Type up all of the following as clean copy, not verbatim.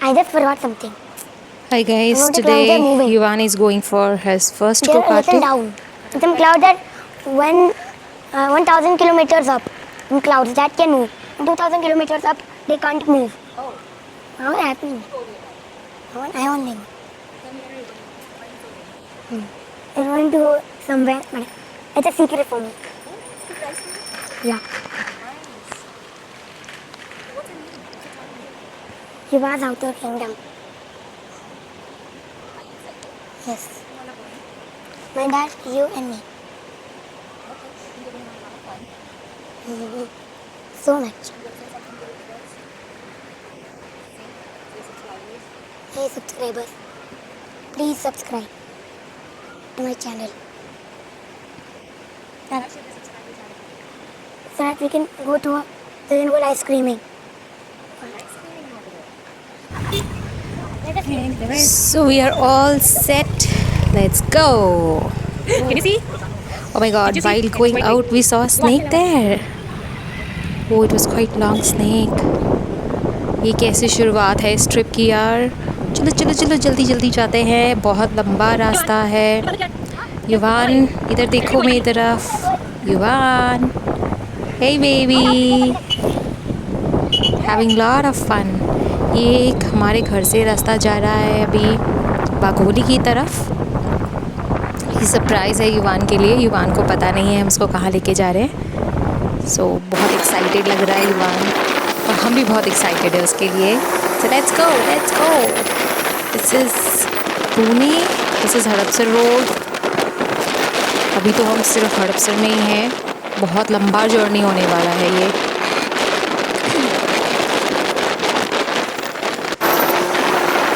I just forgot something. Hi guys, Some of the today clouds are moving. Yuvan is going for his first They're a little go-karting. down. Some clouds are 1,000 kilometers up. Some clouds that can move. 2,000 kilometers up, they can't move. Oh, How happening? I only know. I want to go somewhere, but it's a secret for me. Yeah. Yuva's Outdoor Kingdom. Yes. My dad, you and me. Mhm. So much. Hey subscribers, please subscribe to my channel. So that we can go to ice creaming. So we are all set. Let's go. can you see? Oh my god, Did you see? while It's going quite out we saw a snake there. Oh, it was quite long snake. ये कैसी शुरुआत है इस trip की यार. चलो चलो चलो जल्दी जल्दी जाते हैं. बहुत लंबा रास्ता है. युवान इधर देखो मेरी तरफ. युवान, hey baby, having lot of fun. ये एक हमारे घर से रास्ता जा रहा है अभी बागोली की तरफ. ये सरप्राइज़ है युवान के लिए. युवान को पता नहीं है हम उसको कहाँ लेके जा रहे हैं. सो बहुत एक्साइटेड लग रहा है युवान, और हम भी बहुत एक्साइटेड है उसके लिए. So let's go let's go. This is Pune, this is Hadapsar road. अभी तो हम सिर्फ हड़पसर में ही हैं. बहुत लंबा जर्नी होने वाला है ये.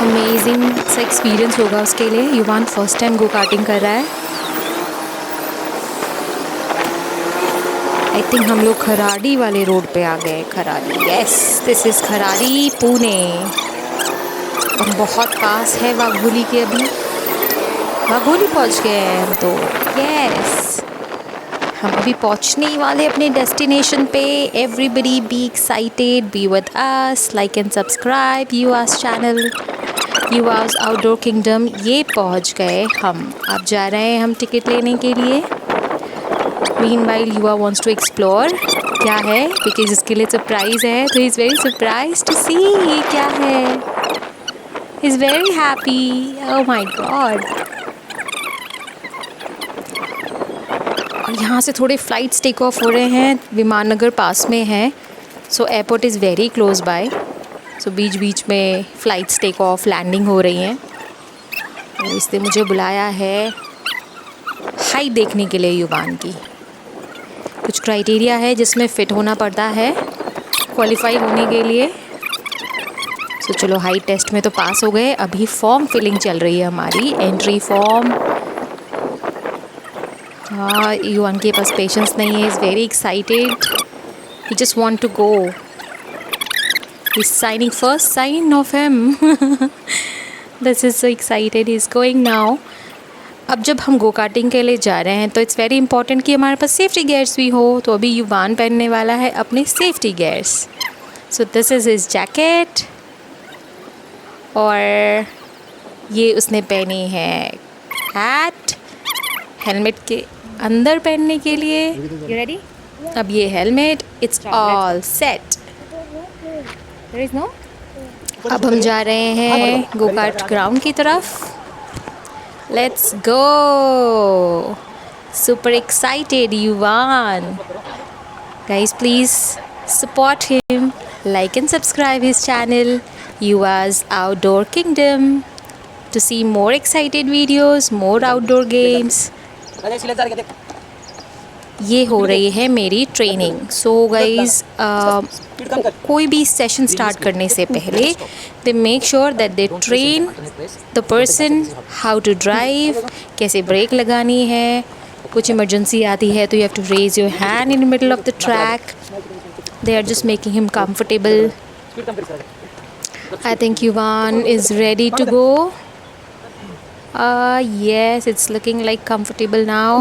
अमेजिंग सा एक्सपीरियंस होगा उसके लिए. युवान फर्स्ट टाइम गो कार्टिंग कर रहा है. आई थिंक हम लोग खराड़ी वाले रोड पे आ गए. Kharadi, yes this is Kharadi Pune. हम बहुत पास है वाघोली के. अभी वाघोली पहुंच गए हैं हम तो. यस, हम अभी पहुंचने ही वाले अपने डेस्टिनेशन पे. Everybody be excited, be with us, like and subscribe Yuvas channel, Yuvas outdoor kingdom. ये पहुंच गए हम. अब जा रहे हैं हम टिकट लेने के लिए. मीनवाइल युवा वांट्स टू एक्सप्लोर क्या है, बिकॉज इसके लिए सरप्राइज़ है. तो he is very surprise to see ये क्या है. He is very happy. Oh my God. और यहाँ से थोड़े फ़्लाइट्स टेक ऑफ हो रहे हैं. विमान नगर पास में है, so airport is very close by. So बीच बीच में फ़्लाइट्स टेक ऑफ लैंडिंग हो रही हैं. और इसने मुझे बुलाया है हाइट देखने के लिए युवान की. कुछ क्राइटेरिया है जिसमें फ़िट होना पड़ता है क्वालिफाई होने के लिए. सो चलो हाइट टेस्ट में तो पास हो गए. अभी फॉर्म फिलिंग चल रही है हमारी, एंट्री फॉर्म. हाँ, युवान के पास पेशेंस नहीं है. Is very excited. He just want to go. He is signing first sign off him. This is so excited. He is going now. अब जब हम गो कार्टिंग के लिए जा रहे हैं तो इट्स वेरी इंपॉर्टेंट कि हमारे पास सेफ्टी गेयर्स भी हो. तो अभी युवान पहनने वाला है अपने safety gears. So this is his jacket, और ये उसने पहनी है हैट हेलमेट के अंदर पहनने के लिए. You ready? अब ये helmet, it's all set. There is no? अब हम जा रहे हैं गो कार्ट ग्राउंड की तरफ. Let's go! Super excited, Yuvan. Guys, please support him. Like and subscribe his channel, Yuva's Outdoor Kingdom, to see more excited videos, more outdoor games. ये हो रही है मेरी ट्रेनिंग. सो गाइज, कोई भी session start करने से पहले they make sure that they train the person how to drive, कैसे ब्रेक लगानी है. कुछ इमरजेंसी आती है तो you have to raise your hand in the middle of the track. They are just making him comfortable. I think Yuvan is ready to go. Yes, it's looking like comfortable now.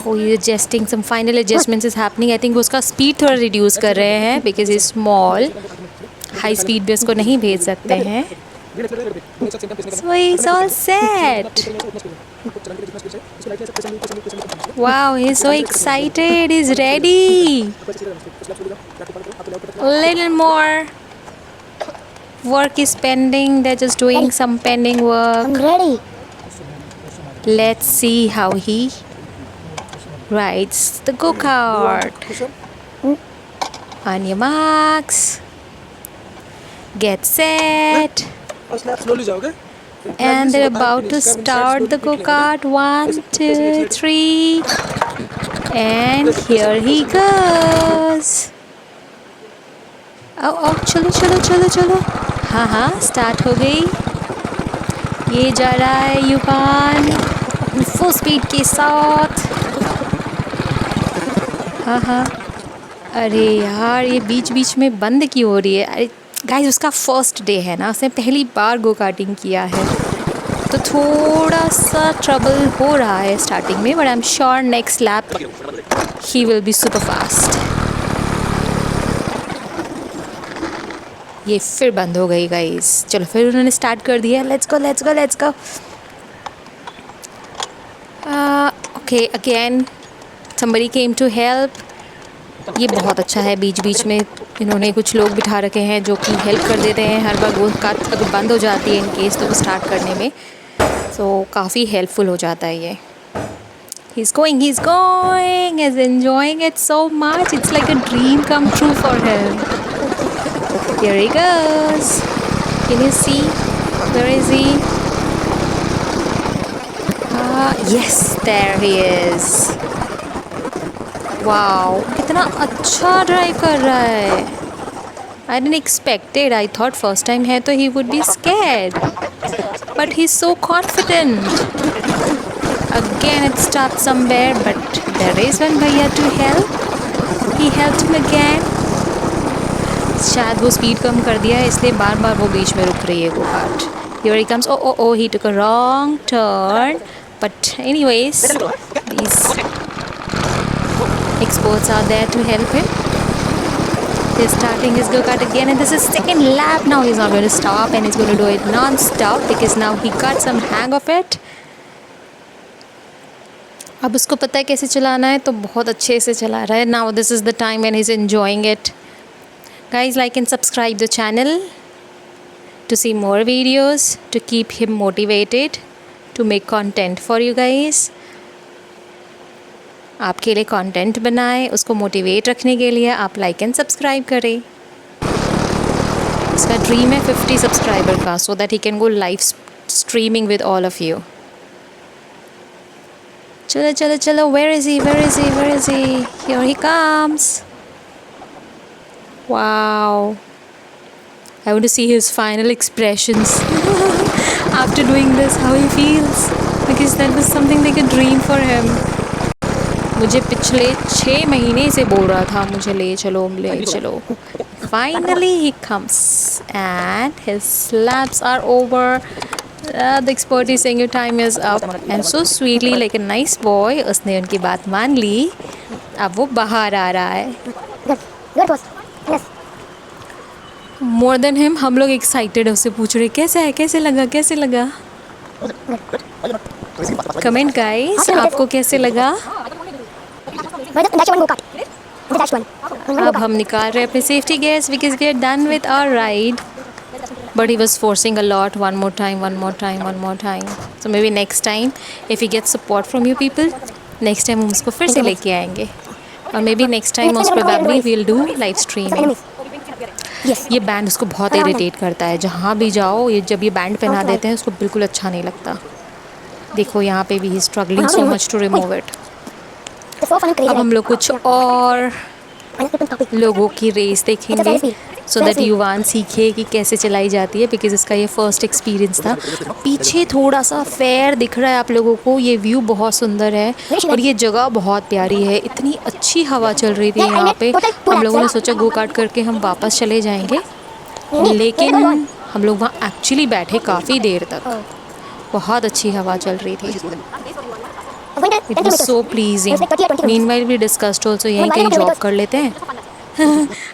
Oh, he's adjusting. Some final adjustments is happening. I think वो उसका speed थोड़ा reduce कर रहे हैं because he's small. High speed पे उसको नहीं भेज सकते हैं. So he's all set. Wow, he's so excited. He's ready. A little more work is pending. They're just doing some pending I'm work. ready. Let's see how he rides the go-kart. On your marks. Get set. slowly जाओगे. And they're about to start the go-kart. 1, 2, 3. And here he goes. Oh, चलो. हाँ, start हो गई. ये जा रहा है युवान फुल स्पीड के साथ. हाँ. अरे यार, ये बीच में बंद क्यों हो रही है? अरे गाइस, उसका फर्स्ट डे है ना, उसने पहली बार गो कार्टिंग किया है, तो थोड़ा सा ट्रबल हो रहा है स्टार्टिंग में, but I am sure next lap he will be super fast. ये फिर बंद हो गई गाइस. चलो फिर उन्होंने स्टार्ट कर दिया. Let's go. Okay, again somebody came to help. ये बहुत अच्छा है. बीच में इन्होंने कुछ लोग बिठा रखे हैं जो कि हेल्प कर देते हैं हर बार वो कार अगर बंद हो जाती है इन केस तो स्टार्ट करने में, तो काफ़ी हेल्पफुल हो जाता है ये. He's going, he's enjoying it so much. It's like a dream come true for him. Here he goes. Can you see? Where is he? Yes, there he is. Wow, कितना अच्छा ड्राइव कर रहा है. I didn't expect it. I thought first time है तो he would be scared. But he's so confident. Again it stopped somewhere, but there is one भैया to help. He helped him again. शायद वो speed कम कर दिया है इसलिए बार वो बीच में रुक रही है वो cart. Here he comes. Oh, he took a wrong turn. But anyways, these experts are there to help him. He's starting his go-kart again and this is second lap now. He's not going to stop and he's going to do it non-stop because now he got some hang of it. अब उसको पता है कैसे चलाना है तो बहुत अच्छे से चला रहा है. Now this is the time when he's enjoying it. Guys, like and subscribe the channel to see more videos, to keep him motivated, to make content for you guys. आपके लिए कंटेंट बनाए, उसको मोटिवेट रखने के लिए आप like and subscribe करें. उसका ड्रीम है 50 सब्सक्राइबर का, so that he can go live streaming with all of you. चलो. Where is he? Here he comes. Wow. I want to see his final expressions after doing this, how he feels, because that was something like a dream for him. मुझे पिछले 6 महीने से बोल रहा था मुझे ले चलो. Finally he comes and his laps are over. The expert is saying your time is up, and so sweetly like a nice boy उसने उनकी बात मान ली. अब वो बाहर आ रहा है. Good boss. Yes. More than him, हम लोग एक्साइटेड है. उससे पूछ रहे कैसे लगा. कमेंट गाइस, आपको कैसे लगा. अब हम निकाल रहे हैं अपने safety gears because we are done with our ride. But he was forcing a lot. One more time. So maybe next time if he gets support from you people, next time हम उसको फिर से लेके आएंगे. और maybe next time most probably we'll do live streaming. ये band उसको बहुत इरिटेट करता है. जहाँ भी जाओ जब ये बैंड पहना देते हैं उसको बिल्कुल अच्छा नहीं लगता. देखो यहाँ पे भी he struggling so much to remove it. अब हम लोग कुछ और लोगों की रेस देखेंगे सो दैट युवान सीखे कि कैसे चलाई जाती है, बिकॉज इसका ये फर्स्ट एक्सपीरियंस था. पीछे थोड़ा सा फेयर दिख रहा है आप लोगों को. ये व्यू बहुत सुंदर है और ये जगह बहुत प्यारी है. इतनी अच्छी हवा चल रही थी यहाँ पे. हम लोगों ने सोचा गो कार्ट करके हम वापस चले जाएंगे, लेकिन हम लोग वहाँ एक्चुअली बैठे काफ़ी देर तक. बहुत अच्छी हवा चल रही थी. It was so pleasing. Meanwhile we discussed also यहीं कहीं जॉब कर लेते हैं.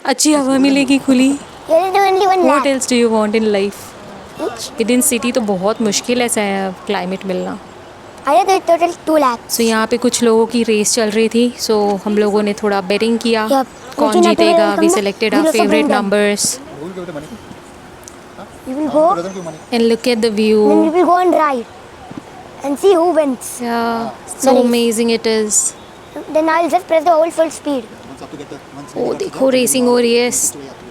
अच्छी हवा मिलेगी खुली. You're doing only 1 What lakh else do you want in life? each. With in city तो बहुत मुश्किल है क्लाइमेट मिलना. I had total 2 lakhs. सो यहाँ पे कुछ लोगों की रेस चल रही थी. सो हम लोगों ने थोड़ा बेटिंग किया. Yep. कौन Routine जीतेगा. activity we come selected back. Our We'll also favourite bring them. Numbers. Who will give the money? We will go, Who doesn't give money? And look at the view. then we will go and ride and see who wins. So Nice. Amazing it is. Then I'll just press the whole full speed. Once up to get the once. ओ देखो racing हो रही है.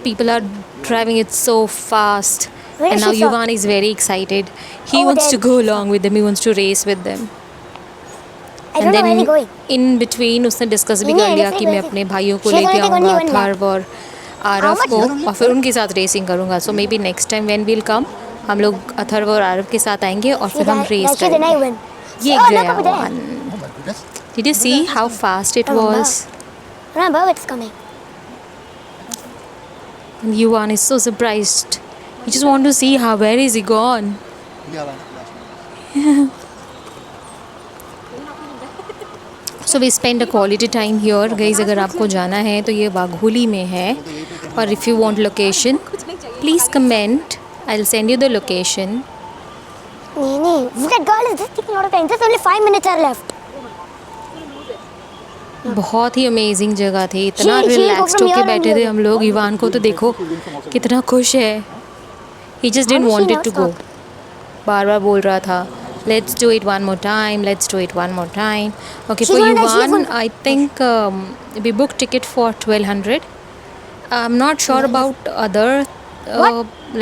People are driving it so fast. Where And is now she from? Yuvan is very excited. He Oh, wants to there go she's along with them. He wants to race with them. I don't know where we're going. in between उसने discuss भी नहीं, कर नहीं, लिया ऐसे कि ही मैं वैसे। अपने भाइयों को She's लेके gonna take only आऊँगा one lap. अथर्व और आरव much? को और फिर उनके साथ रेसिंग करूँगा. So maybe next time when we'll come हम लोग अथर्व और आरव के साथ आएंगे और फिर हम रेस Actually, then I करेंगे. win. ये Oh, गया look over there. One. Oh my goodness. Did you see how fast it Remember. was? Remember, it's coming. And Yuvan is so surprised. He just want to see how where is he gone. Yeah, last one. So we spend a quality time here guys. अगर आपको जाना है तो ये वाघोली में है. और if you want location please comment. I will send you the location. Nini, that girl is just taking a lot of time. Just only 5 minutes are left. बहुत ही अमेजिंग जगह थी. इतना She- she'll go relaxed from होके here and बैठे थे here. हम लोग. Ivan को तो देखो कितना खुश है. He just didn't How does she wanted to not go. बार बार बोल रहा था let's do it one more time, let's do it one more time. Okay, She's for gonna die, she's Yuvan gonna- I think we booked ticket for 1200. I'm not sure about other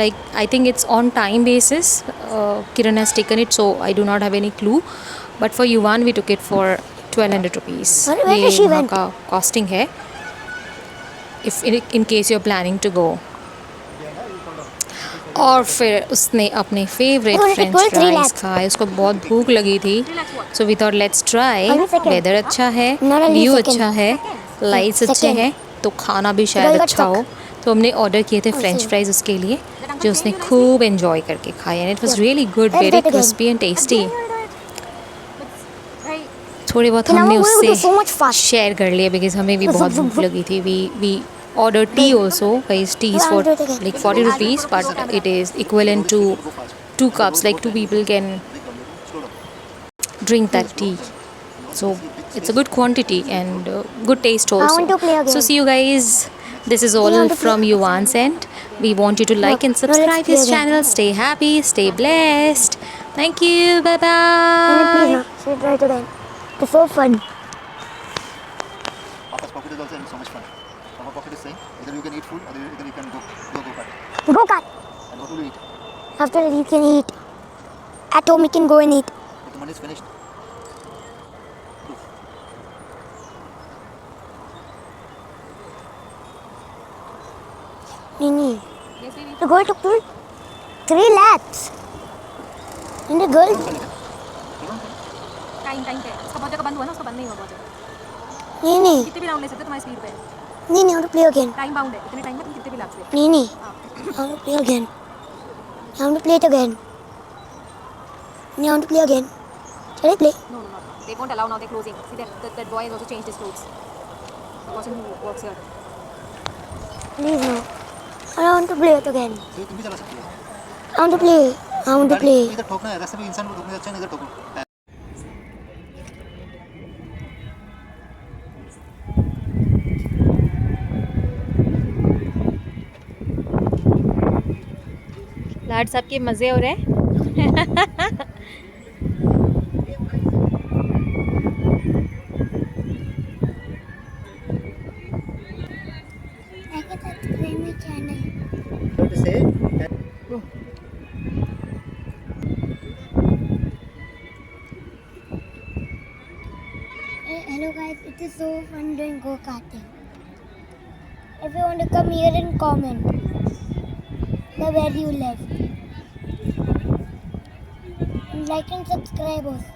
like I think it's on time basis. Kiran has taken it, so I do not have any clue, but for Yuvan we took it for 1200 rupees. Where ये does she वहाँ went? का costing है if in case you're planning to go. और फिर उसने अपने favourite Oh, French equal 3 fries lakhs. खाए. उसको बहुत भूख लगी थी. So we thought let's try. Only second. Weather अच्छा है, Not only व्यू second. अच्छा है, लाइट्स अच्छे Second. हैं, तो खाना भी शायद Girl got अच्छा हो. तो हमने ऑर्डर किए थे फ्रेंच Okay. फ्राइज उसके लिए जो उसने खूब एंजॉय करके खाए. And it was really good, Let's very do it again. Crispy and tasty. थोड़े बहुत Then हमने I'm going to do so much उससे fast. शेयर कर लिए बिकॉज हमें भी बहुत भूख लगी थी. We order tea also. Guys, tea is Yeah, for I'll do it again. like 40 rupees, but it is equivalent to 2 cups. Like 2 people can drink that tea. So it's a good quantity and good taste also. want to play again. So see you guys. This is all want to play- from Yuvan's end. We want you to like and No, let's subscribe play his again. channel. Stay happy, stay blessed. Thank you. Bye bye. Please, no. Should we try it again? It's so fun. Papa's pocket is also having so much fun. Papa pocket is saying either you can eat food or either you can go kart. Go kart. And what will you eat? After that, you can eat. At home, you can go and eat. If the money is finished. Nini. The girl took 3 lakhs. And the girl. Time time पे उसका बहुत जगह बंद हुआ ना, उसका बंद नहीं हुआ बहुत जगह. Nini. कितने भी राउंड ले सकते हो तुम्हारी स्पीड पे. Nini, I want to play again. Time bound है, इतने टाइम में तुम कितने भी ला सकते हो. Nini. I want to play again. I want to play it again. Nini, I want to play again. Shall I play? No, no, no. They won't allow now. They're closing. See that boy has also changed his clothes. The person who works here. Please, no. I want to play it again. तो तुम भी चला सकती हो. I want to play. I want to play. इधर ठोकना है. वैसे भी इंसान को ठोकने से अच्छा है इधर ठोको. लाड साहब के मज़े हो रहे हैं. Like and subscribe my channel. To say Hello guys, it is so fun doing go-karting. If you want to come here and comment where you live. And like and subscribe also.